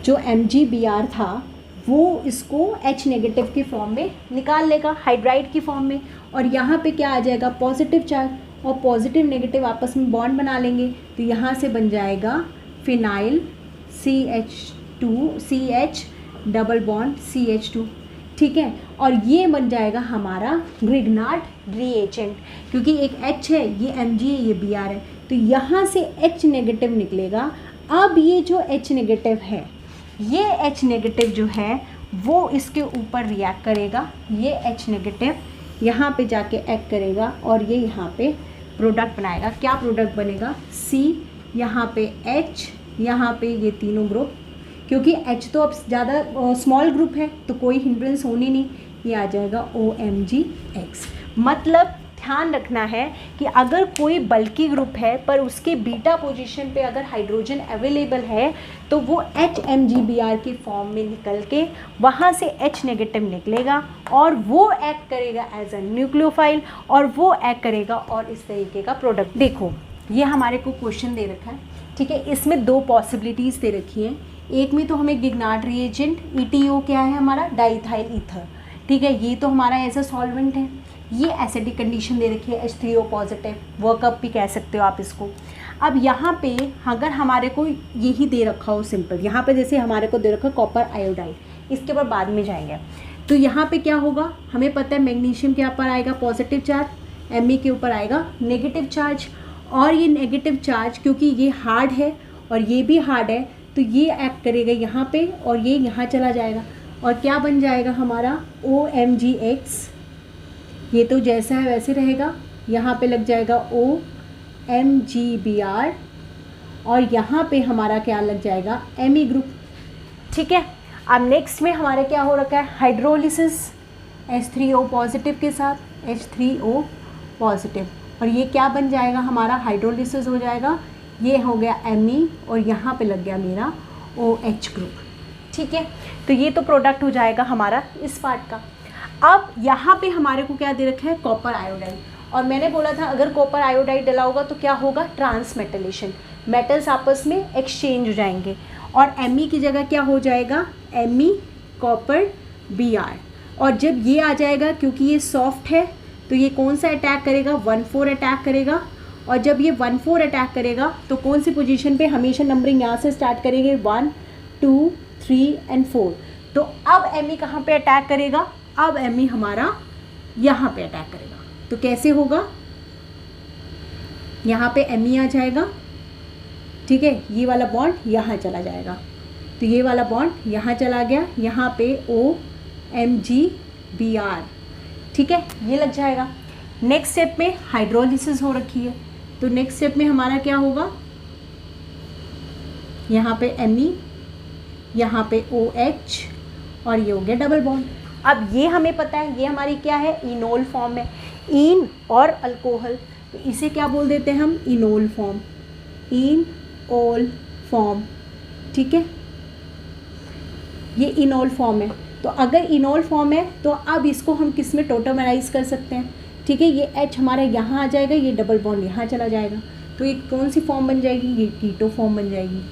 जो MgBr था, वो इसको H नेगेटिव की फॉर्म में निकाल लेगा, हाइड्राइड की फॉर्म में, और यहाँ पे क्या आ जाएगा, पॉजिटिव चार्ज, और पॉजिटिव नेगेटिव आपस में बॉन्ड बना लेंगे, तो यहाँ से बन जाएगा phenyl CH double bond CH2, ठीक है। और ये बन जाएगा हमारा ग्रिग्नार्ड रिएजेंट, क्योंकि एक H है, ये Mg है, ये Br है, तो यहाँ से H नेगेटिव निकलेगा। अब ये जो H नेगेटिव है, ये H नेगेटिव जो है वो इसके ऊपर रिएक्ट करेगा, ये H नेगेटिव यहाँ पे जाके एक्ट करेगा और ये यहाँ पे प्रोडक्ट बनाएगा। क्या प्रोडक्ट बनेगा, C, यहाँ पे H, यहाँ पे ये तीनों ग्रुप, क्योंकि H तो अब ज़्यादा स्मॉल ग्रुप है तो कोई हिंड्रेंस होनी नहीं, ये आ जाएगा OMgX। मतलब ध्यान रखना है कि अगर कोई बल्की ग्रुप है पर उसके बीटा पोजीशन पे अगर हाइड्रोजन अवेलेबल है तो वो HMgBr की फॉर्म में निकल के वहाँ से H नेगेटिव निकलेगा और वो एक्ट करेगा एज अ न्यूक्लियोफाइल, और वो एक्ट करेगा और इस तरीके का प्रोडक्ट। देखो ये हमारे को क्वेश्चन दे रखा है, ठीक है, इसमें दो पॉसिबिलिटीज़ दे रखी हैं। एक में तो हमें गिग्नार्ड रिएजेंट, ETO क्या है हमारा, डाइथाइल ईथर, ठीक है, ये तो हमारा एज अ सॉल्वेंट है। ये एसिडिक कंडीशन दे रखी है, H3O पॉजिटिव, वर्कअप भी कह सकते हो आप इसको। अब यहाँ पे अगर हमारे को यही दे रखा हो सिंपल, यहाँ पे जैसे हमारे को दे रखा है कॉपर आयोडाइड, इसके ऊपर बाद में जाएंगे, तो यहाँ पे क्या होगा, हमें पता है मैग्नीशियम के ऊपर आएगा पॉजिटिव चार्ज, Me के ऊपर आएगा नेगेटिव चार्ज, और ये नेगेटिव चार्ज क्योंकि ये हार्ड है और ये भी हार्ड है तो ये एक्ट करेगा यहाँ पे और ये यहाँ चला जाएगा, और क्या बन जाएगा हमारा OMgX। ये तो जैसा है वैसे रहेगा, यहाँ पे लग जाएगा OMgBr और यहाँ पे हमारा क्या लग जाएगा, Me ग्रुप, ठीक है। अब नेक्स्ट में हमारा क्या हो रखा है, हाइड्रोलिसिस, H3O पॉजिटिव के साथ H3O पॉजिटिव, और ये क्या बन जाएगा हमारा, हाइड्रोलिसिस हो जाएगा, ये हो गया Me और यहाँ पे लग गया मेरा OH ग्रुप, ठीक है। तो ये तो प्रोडक्ट हो जाएगा हमारा इस पार्ट का। अब यहाँ पे हमारे को क्या दे रखा है, कॉपर आयोडाइड, और मैंने बोला था अगर कॉपर आयोडाइड डला होगा तो क्या होगा, ट्रांसमेटलेशन, मेटल्स आपस में एक्सचेंज हो जाएंगे, और Me की जगह क्या हो जाएगा, Me कॉपर Br, और जब ये आ जाएगा क्योंकि ये सॉफ्ट है तो ये कौन सा अटैक करेगा, 1,4 अटैक करेगा, और जब ये 1,4 अटैक करेगा तो कौन सी पोजीशन पे, हमेशा नंबरिंग यहाँ से स्टार्ट करेंगे, 1 2 3 एंड 4, तो अब Me कहाँ पे अटैक करेगा, अब Me हमारा यहाँ पे अटैक करेगा, तो कैसे होगा, यहाँ पे Me आ जाएगा, ठीक है, ये वाला बॉन्ड यहाँ चला जाएगा, तो ये वाला बॉन्ड यहाँ चला गया, यहाँ पे OMgBr, ठीक है, ये लग जाएगा। नेक्स्ट स्टेप में हाइड्रोलिसिस हो रखी है, तो नेक्स्ट स्टेप में हमारा क्या होगा, यहाँ पे Me, यहाँ पे OH और ये हो गया डबल बॉन्ड। अब ये हमें पता है ये हमारी क्या है, इनोल फॉर्म है, इन और अल्कोहल, तो इसे क्या बोल देते हैं हम, इनोल फॉर्म, इनोल फॉर्म, ठीक है, ये इनोल फॉर्म है। तो अगर इनोल फॉर्म है तो अब इसको हम किस में टोटोमराइज कर सकते हैं, ठीक है, ये H हमारा यहाँ आ जाएगा, ये डबल बॉन्ड यहाँ चला जाएगा, तो ये कौन सी फॉर्म बन जाएगी, ये कीटो फॉर्म बन जाएगी।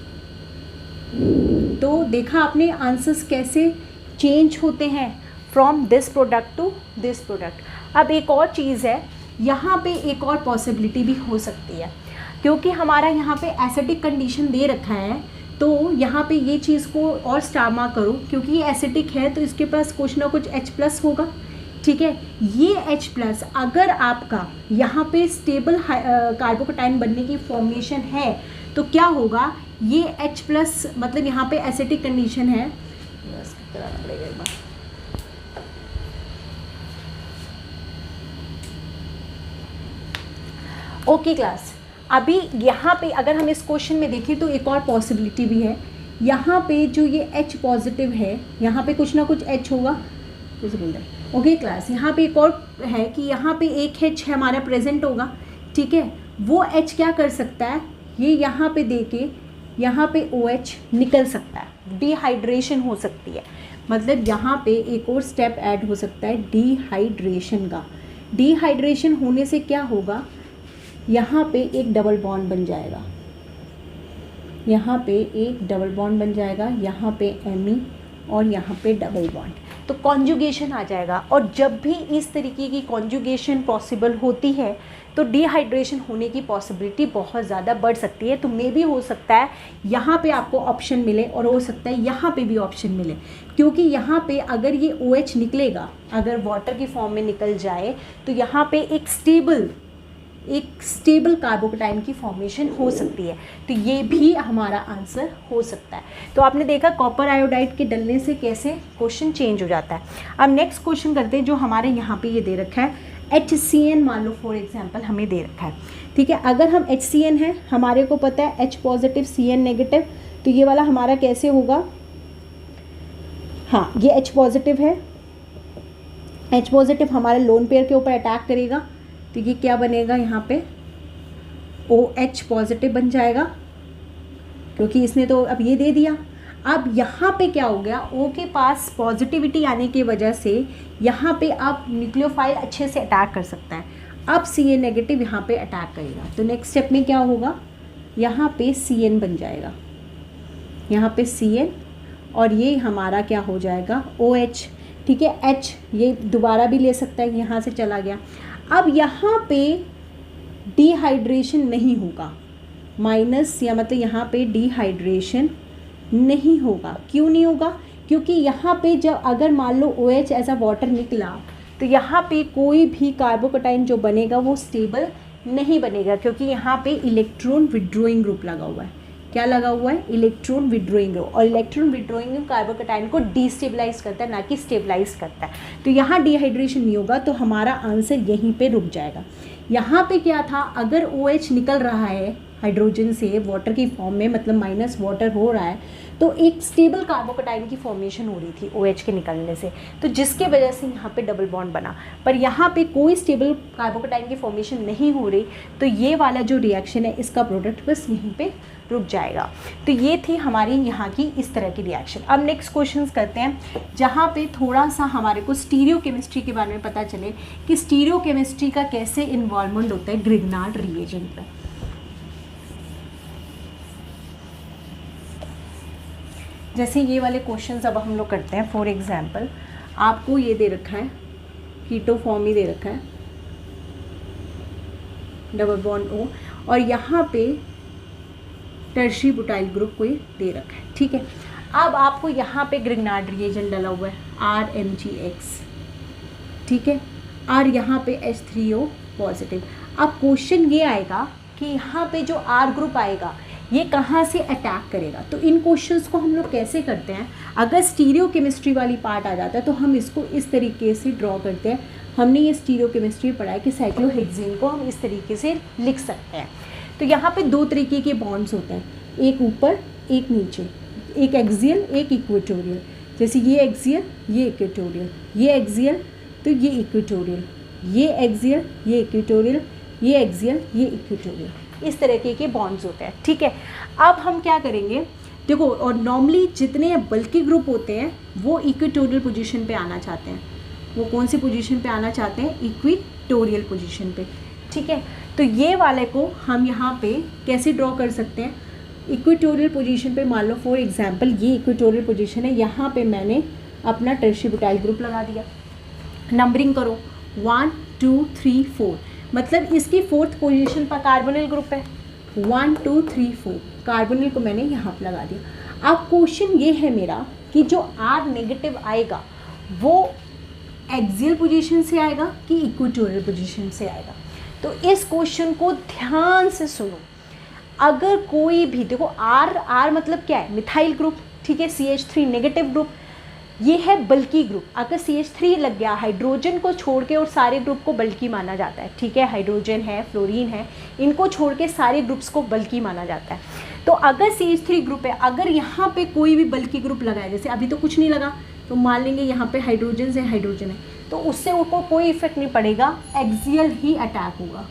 तो देखा आपने आंसर्स कैसे चेंज होते हैं from this product to this product. अब एक और चीज़ है, यहाँ पे एक और पॉसिबिलिटी भी हो सकती है, क्योंकि हमारा यहाँ पे एसिडिक कंडीशन दे रखा है, तो यहाँ पे ये चीज़ को और स्टारमा करो, क्योंकि ये एसिडिक है तो इसके पास कुछ ना कुछ H+ होगा, ठीक है। ये H+ अगर आपका यहाँ पे स्टेबल कार्बोकैटायन बनने की फॉर्मेशन है तो क्या होगा, ये H+ मतलब यहाँ पे एसिडिक कंडीशन है, बस कराना पड़ेगा एक बार, ओके क्लास। अभी यहाँ पे अगर हम इस क्वेश्चन में देखें तो एक और पॉसिबिलिटी भी है, यहाँ पे जो ये H पॉजिटिव है, यहाँ पे कुछ ना कुछ H होगा, ओके क्लास, यहाँ पे एक और है कि यहाँ पे एक H हमारा प्रेजेंट होगा, ठीक है, वो H क्या कर सकता है, ये यहाँ पे दे के यहाँ पे OH निकल सकता है, डिहाइड्रेशन हो सकती है। मतलब यहाँ पे एक और स्टेप ऐड हो सकता है डिहाइड्रेशन का। डिहाइड्रेशन होने से क्या होगा, यहाँ पे एक डबल बॉन्ड बन जाएगा, यहाँ पे एक डबल बॉन्ड बन जाएगा, यहाँ पे Me और यहाँ पे डबल बॉन्ड, तो कॉन्जुगेशन आ जाएगा। और जब भी इस तरीके की कॉन्जुगेशन पॉसिबल होती है तो डिहाइड्रेशन होने की पॉसिबिलिटी बहुत ज़्यादा बढ़ सकती है। तो मे भी हो सकता है यहाँ पे आपको ऑप्शन मिले और हो सकता है यहाँ पे भी ऑप्शन मिले, क्योंकि यहाँ पे अगर ये OH निकलेगा, अगर वाटर की फॉर्म में निकल जाए तो यहाँ पे एक स्टेबल कार्बोकेटाइन की फॉर्मेशन हो सकती है। तो ये भी हमारा आंसर हो सकता है। तो आपने देखा कॉपर आयोडाइड के डलने से कैसे क्वेश्चन चेंज हो जाता है। अब नेक्स्ट क्वेश्चन करते हैं, जो हमारे यहाँ पे ये दे रखा है HCN, मान लो फॉर एग्जांपल हमें दे रखा है, ठीक है। अगर हम HCN है, हमारे को पता है H पॉजिटिव CN नेगेटिव, तो ये वाला हमारा कैसे होगा, हाँ ये H पॉजिटिव है, H पॉजिटिव हमारे लोन पेयर के ऊपर अटैक करेगा, तो ये क्या बनेगा, यहाँ पे OH पॉजिटिव बन जाएगा, क्योंकि इसने तो अब ये दे दिया। अब यहाँ पे क्या हो गया, O के पास पॉजिटिविटी आने की वजह से यहाँ पे अब न्यूक्लियोफाइल अच्छे से अटैक कर सकता है। अब Ca नेगेटिव यहाँ पे अटैक करेगा, तो नेक्स्ट स्टेप में क्या होगा, यहाँ पे Cn बन जाएगा, यहाँ पे Cn, और ये हमारा क्या हो जाएगा OH, ठीक है। H ये दोबारा भी ले सकता है, यहाँ से चला गया। अब यहाँ पे डिहाइड्रेशन नहीं होगा, माइनस, या मतलब यहाँ पे डिहाइड्रेशन नहीं होगा। क्यों नहीं होगा, क्योंकि यहाँ पे जब अगर मान लो OH एज अ वाटर निकला तो यहाँ पे कोई भी कार्बोकेटाइन जो बनेगा वो स्टेबल नहीं बनेगा, क्योंकि यहाँ पे इलेक्ट्रॉन विड्रॉइंग ग्रुप लगा हुआ है। क्या लगा हुआ है, इलेक्ट्रॉन विड्रॉइंग ग्रुप, और इलेक्ट्रॉन विड्रॉइंग ग्रुप कार्बोकेटाइन को डिस्टेबलाइज करता है, ना कि स्टेबलाइज करता है। तो यहाँ डिहाइड्रेशन नहीं होगा, तो हमारा आंसर यहीं पे रुक जाएगा। यहाँ पे क्या था, अगर OH निकल रहा है हाइड्रोजन से वाटर की फॉर्म में, मतलब माइनस वाटर हो रहा है, तो एक स्टेबल कार्बोकेटाइन की फॉर्मेशन हो रही थी OH के निकलने से, तो जिसके वजह से यहाँ पे डबल बॉन्ड बना। पर यहाँ पे कोई स्टेबल कार्बोकेटाइन की फॉर्मेशन नहीं हो रही, तो ये वाला जो रिएक्शन है इसका प्रोडक्ट बस यहीं पे रुक जाएगा। तो ये थी हमारी यहाँ की इस तरह की रिएक्शन। अब नेक्स्ट क्वेश्चंस करते हैं, जहाँ पे थोड़ा सा हमारे को स्टीरियो केमिस्ट्री के बारे में पता चले कि स्टीरियो केमिस्ट्री का कैसे इन्वॉल्वमेंट होता है ग्रिग्नार्ड रिएजेंट पर। जैसे ये वाले क्वेश्चंस अब हम लोग करते हैं। फॉर एग्जांपल आपको ये दे रखा है, कीटो फॉर्म ही दे रखा है, डबल बॉन्ड O, और यहाँ पे टर्शियरी बुटाइल ग्रुप को दे रखा है, ठीक है। अब आपको यहाँ पे ग्रिग्नार्ड रिएजेंट डाला हुआ है RMgX, ठीक है, और यहाँ पे H3O पॉजिटिव। अब क्वेश्चन ये आएगा कि यहाँ पे जो R ग्रुप आएगा ये कहाँ से अटैक करेगा। तो इन क्वेश्चंस को हम लोग कैसे करते हैं, अगर स्टीरियो केमिस्ट्री वाली पार्ट आ जाता है तो हम इसको इस तरीके से ड्रॉ करते हैं। हमने ये स्टीरियो केमिस्ट्री पढ़ा है कि साइक्लोहेक्सेन को हम इस तरीके से लिख सकते हैं। तो यहाँ पे दो तरीके के बॉन्ड्स होते हैं, एक ऊपर एक नीचे, एक एक्सियल एक इक्वेटोरियल। जैसे ये एक्सियल ये इक्वेटोरियल, ये एक्सियल तो ये इक्वेटोरियल, ये एक्सियल ये इक्वेटोरियल, ये एक्सियल ये इक्वेटोरियल, इस तरीके के बॉन्ड्स होते हैं, ठीक है। अब हम क्या करेंगे, देखो, और नॉर्मली जितने बल्की ग्रुप होते हैं वो इक्वेटोरियल पोजीशन पे आना चाहते हैं। वो कौन सी पोजीशन पे आना चाहते हैं, इक्वेटोरियल पोजीशन पे, ठीक है। तो ये वाले को हम यहाँ पे कैसे ड्रॉ कर सकते हैं, इक्वेटोरियल पोजीशन पे मान लो फॉर एग्जांपल ये इक्वेटोरियल पोजीशन है, यहाँ पे मैंने अपना टर्शियरी बुटाइल ग्रुप लगा दिया। नंबरिंग करो 1 2 3 4, मतलब इसकी फोर्थ पोजीशन पर कार्बोनिल ग्रुप है, 1 2 3 4 कार्बोनिल को मैंने यहाँ पर लगा दिया। अब क्वेश्चन ये है मेरा कि जो R नेगेटिव आएगा वो एक्सियल पोजीशन से आएगा कि इक्वेटोरियल पोजीशन से आएगा। तो इस क्वेश्चन को ध्यान से सुनो। अगर कोई भी, देखो R मतलब क्या है, मिथाइल ग्रुप, ठीक है, CH3 नेगेटिव ग्रुप, ये है बल्की ग्रुप। अगर CH3 लग गया, हाइड्रोजन को छोड़ के और सारे ग्रुप को बल्की माना जाता है, ठीक है, हाइड्रोजन है, फ्लोरीन है, इनको छोड़ के सारे ग्रुप्स को बल्की माना जाता है। तो अगर CH3 ग्रुप है, अगर यहाँ पे कोई भी बल्की ग्रुप लगा है, जैसे अभी तो कुछ नहीं लगा, तो मान लेंगे यहाँ पे हाइड्रोजन है, हाइड्रोजन है, तो उससे ऊपर कोई इफेक्ट नहीं पड़ेगा, एक्सियल ही अटैक होगा।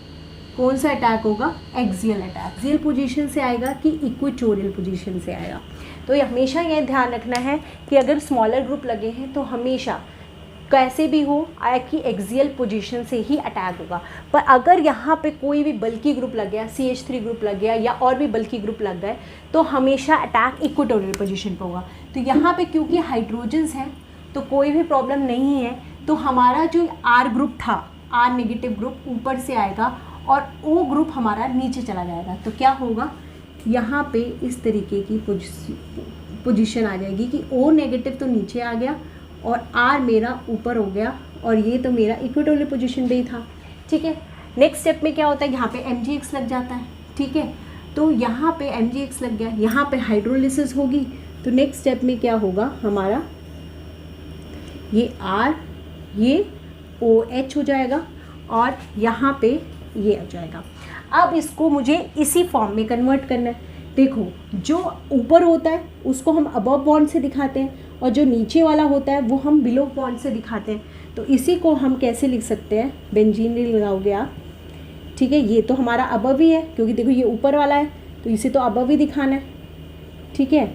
कौन सा अटैक होगा? Axial attack. एक्सियल पोजीशन से आएगा कि इक्वेटोरियल पोजीशन से आएगा। तो ये हमेशा ये ध्यान रखना है कि अगर स्मॉलर ग्रुप लगे हैं तो हमेशा कैसे भी हो आया कि एक्सियल पोजीशन से ही अटैक होगा। पर अगर यहाँ पे कोई भी बल्की ग्रुप लग गया, CH3 ग्रुप लग गया या और भी बल्की ग्रुप लग गए, तो हमेशा अटैक इक्वेटोरियल पोजीशन पे होगा। तो यहाँ पे क्योंकि हाइड्रोजन्स हैं तो कोई भी प्रॉब्लम नहीं है। तो हमारा जो R ग्रुप था, R नेगेटिव ग्रुप ऊपर से आएगा और O ग्रुप हमारा नीचे चला जाएगा। तो क्या होगा, यहाँ पे इस तरीके की पोजीशन आ जाएगी कि O नेगेटिव तो नीचे आ गया और R मेरा ऊपर हो गया, और ये तो मेरा इक्वेटोरियल पोजीशन पे ही था। ठीक है, नेक्स्ट स्टेप में क्या होता है, यहाँ पे MgX लग जाता है। ठीक है, तो यहाँ पे MgX लग गया, यहाँ पे हाइड्रोलिसिस होगी। तो नेक्स्ट स्टेप में क्या होगा हमारा, ये R ये OH हो जाएगा और यहाँ पे ये आ जाएगा। अब इसको मुझे इसी फॉर्म में कन्वर्ट करना है। देखो, जो ऊपर होता है उसको हम अबव बॉन्ड से दिखाते हैं और जो नीचे वाला होता है वो हम बिलो बॉन्ड से दिखाते हैं। तो इसी को हम कैसे लिख सकते हैं, बेंजीन रिंग लगाओगे आप। ठीक है, ये तो हमारा अबव ही है क्योंकि देखो ये ऊपर वाला है, तो इसे तो अबव ही दिखाना है। ठीक है,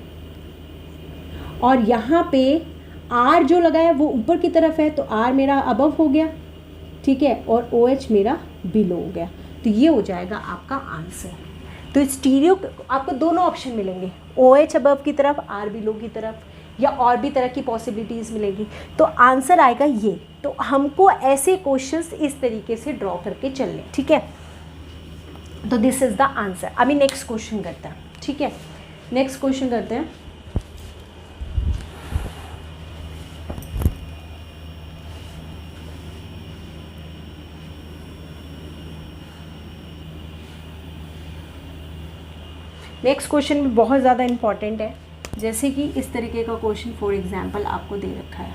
और यहाँ पे R जो लगा है वो ऊपर की तरफ है, तो R मेरा अबव हो गया। ठीक है, और OH मेरा बिलो हो गया। तो ये हो जाएगा आपका आंसर। तो स्टीरियो आपको दोनों ऑप्शन मिलेंगे, OH अबव की तरफ, R बिलो की तरफ, या और भी तरह की पॉसिबिलिटीज़ मिलेगी। तो आंसर आएगा ये। तो हमको ऐसे क्वेश्चंस इस तरीके से ड्रॉ करके चलने। ठीक है, तो दिस इज़ द आंसर। अभी नेक्स्ट क्वेश्चन करते हैं। ठीक है, नेक्स्ट क्वेश्चन करते हैं। नेक्स्ट क्वेश्चन भी बहुत ज़्यादा इम्पॉर्टेंट है। जैसे कि इस तरीके का क्वेश्चन फॉर एग्जांपल आपको दे रखा है।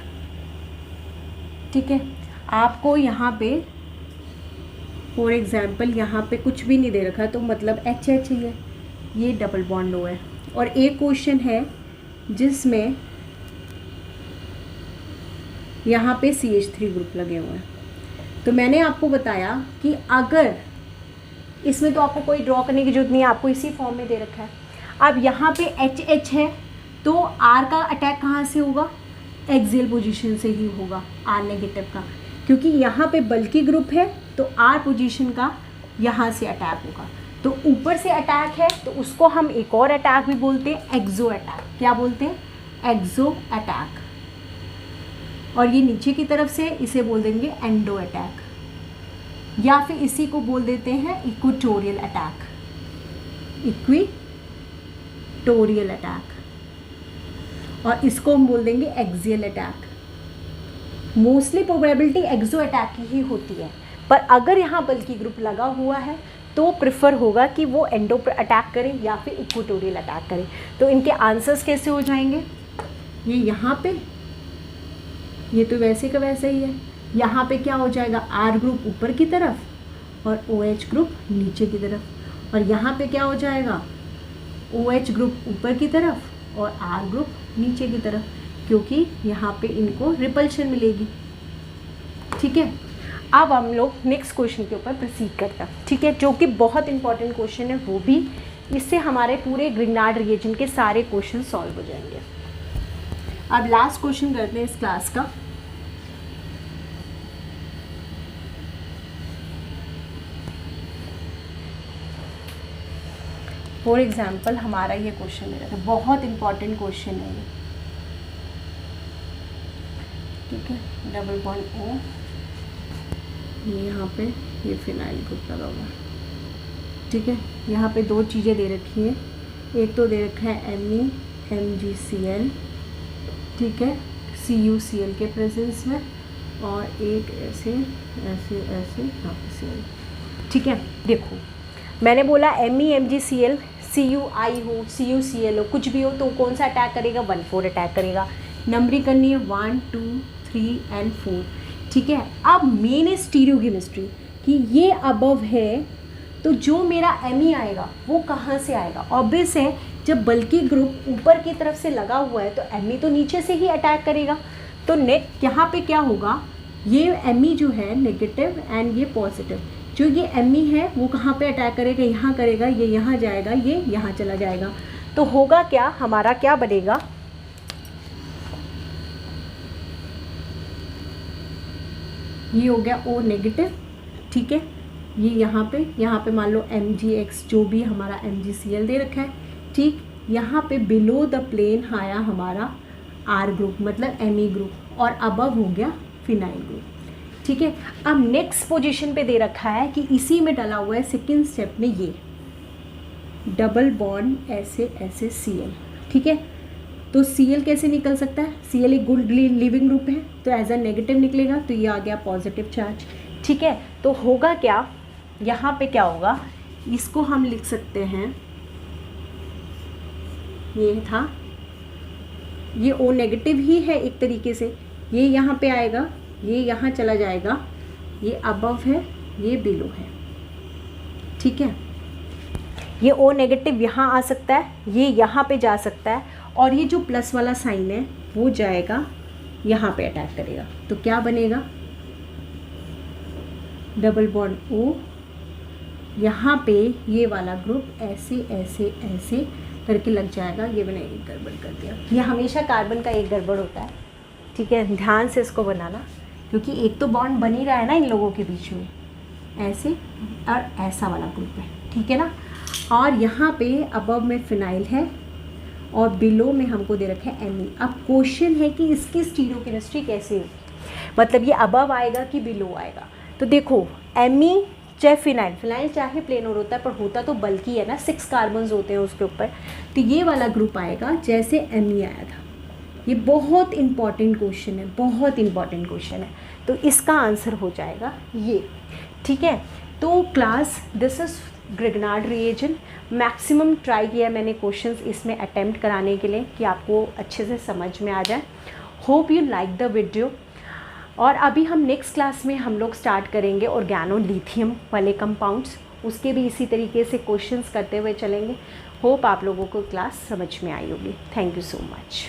ठीक है, आपको यहाँ पे फॉर एग्जांपल यहाँ पे कुछ भी नहीं दे रखा, तो मतलब HH ही है, ये डबल बॉन्ड O है। और एक क्वेश्चन है जिसमें यहाँ पे CH3 ग्रुप लगे हुए हैं। तो मैंने आपको बताया कि अगर इसमें तो आपको कोई ड्रॉ करने की जरूरत नहीं है, आपको इसी फॉर्म में दे रखा है। अब यहाँ पे HH है तो R का अटैक कहाँ से होगा, एक्सियल पोजीशन से ही होगा, R नेगेटिव का, क्योंकि यहाँ पे बल्की ग्रुप है तो R पोजीशन का यहाँ से अटैक होगा। तो ऊपर से अटैक है तो उसको हम एक और अटैक भी बोलते हैं, एक्सो अटैक। क्या बोलते हैं, एक्सो अटैक। और ये नीचे की तरफ से इसे बोल देंगे एंडो अटैक, या फिर इसी को बोल देते हैं इक्वेटोरियल अटैक, इक्वेटोरियल अटैक। और इसको हम बोल देंगे एक्सियल अटैक। मोस्टली प्रोबेबिलिटी एक्सो अटैक की ही होती है, पर अगर यहाँ बल्कि ग्रुप लगा हुआ है तो प्रेफर होगा कि वो एंडो पर अटैक करें या फिर इक्वेटोरियल अटैक करें। तो इनके आंसर्स कैसे हो जाएंगे, ये यहाँ पे, ये तो वैसे का वैसा ही है। यहाँ पे क्या हो जाएगा, R ग्रुप ऊपर की तरफ और OH ग्रुप नीचे की तरफ। और यहाँ पे क्या हो जाएगा, OH ग्रुप ऊपर की तरफ और R ग्रुप नीचे की तरफ, क्योंकि यहाँ पे इनको रिपल्शन मिलेगी। ठीक है, अब हम लोग नेक्स्ट क्वेश्चन के ऊपर प्रोसीड करते हैं। ठीक है, जो कि बहुत इंपॉर्टेंट क्वेश्चन है वो भी, इससे हमारे पूरे ग्रिग्नार्ड रिएजन के सारे क्वेश्चन सॉल्व हो जाएंगे। अब लास्ट क्वेश्चन करते हैं इस क्लास का। फॉर एग्जाम्पल हमारा ये क्वेश्चन मेरा था, बहुत इंपॉर्टेंट क्वेश्चन है ये। ठीक है, डबल बॉन्ड O, ये यहाँ पे ये फिनाइल ग्रुप लगा हुआ है। ठीक है, यहाँ पे दो चीज़ें दे रखी हैं, एक तो दे रखा है MeMgCl, ठीक है, CuCl के प्रेजेंस में, और एक ऐसे ऐसे ऐसे यहाँ पे Cl। ठीक है, देखो मैंने बोला MeMgCl, CuI हो, CuCl हो, कुछ भी हो तो कौन सा अटैक करेगा, 1,4 अटैक करेगा। नंबरिंग करनी है 1, 2, 3 and 4। ठीक है, अब मेन है स्टीरियोकेमिस्ट्री कि ये अबव है तो जो मेरा Me आएगा वो कहाँ से आएगा? ऑब्वियस है, जब बल्कि ग्रुप ऊपर की तरफ से लगा हुआ है तो Me तो नीचे से ही अटैक करेगा। तो यहाँ पे क्या होगा, ये Me जो है नेगेटिव एंड ये पॉजिटिव, जो ये Me है वो कहाँ पे अटैक करेगा? यहाँ करेगा, ये यहाँ जाएगा, ये यहाँ चला जाएगा। तो होगा क्या, हमारा क्या बनेगा, ये हो गया O नेगेटिव, ठीक है। ये यहाँ पे मान लो MgX जो भी हमारा MgCl दे रखा है, ठीक। यहाँ पे बिलो द प्लेन आया हमारा R ग्रुप मतलब Me ग्रुप, और अबव हो गया फिनाइल ग्रुप, ठीक है। अब नेक्स्ट पोजीशन पे दे रखा है कि इसी में डला हुआ है सेकेंड स्टेप में ये डबल बॉन्ड ऐसे ऐसे Cl, ठीक है। तो Cl कैसे निकल सकता है? Cl एक गुड लिविंग ग्रुप है, तो एज अ नेगेटिव निकलेगा, तो ये आ गया पॉजिटिव चार्ज, ठीक है। तो होगा क्या, यहाँ पे क्या होगा, इसको हम लिख सकते हैं, ये था, ये O नेगेटिव ही है एक तरीके से, ये यहाँ पे आएगा, ये यहाँ चला जाएगा, ये अबव है, ये बिलो है, ठीक है। ये O नेगेटिव यहाँ आ सकता है, ये यहाँ पे जा सकता है, और ये जो प्लस वाला साइन है वो जाएगा यहाँ पे अटैक करेगा। तो क्या बनेगा, डबल बॉन्ड O, यहाँ पे ये वाला ग्रुप ऐसे ऐसे ऐसे करके लग जाएगा। ये मैंने एक गड़बड़ कर दिया, ये हमेशा कार्बन का एक गड़बड़ होता है, ठीक है, ध्यान से इसको बनाना, क्योंकि एक तो बॉन्ड बन ही रहा है ना इन लोगों के बीच में, ऐसे और ऐसा वाला ग्रुप है, ठीक है ना। और यहाँ पे अबव में फिनाइल है और बिलो में हमको दे रखा है Me। अब क्वेश्चन है कि इसकी स्टीरियोकेमिस्ट्री कैसे होगी, मतलब ये अबव आएगा कि बिलो आएगा। तो देखो Me चाहे फिनाइल चाहे प्लेनर होता है, पर होता तो बल्कि है ना, 6 कार्बन्स होते हैं उसके ऊपर, तो ये वाला ग्रुप आएगा जैसे Me आया था। ये बहुत इंपॉर्टेंट क्वेश्चन है, बहुत इंपॉर्टेंट क्वेश्चन है, तो इसका आंसर हो जाएगा ये, ठीक है। तो class this is Grignard reagent, maximum try किया मैंने क्वेश्चंस इसमें अटेम्प्ट कराने के लिए कि आपको अच्छे से समझ में आ जाए। Hope you like the video. और अभी हम नेक्स्ट क्लास में हम लोग स्टार्ट करेंगे ऑर्गेनोलिथियम वाले कंपाउंड्स, उसके भी इसी तरीके से क्वेश्चंस करते हुए चलेंगे। होप आप लोगों को क्लास समझ में आई होगी। Thank you so much.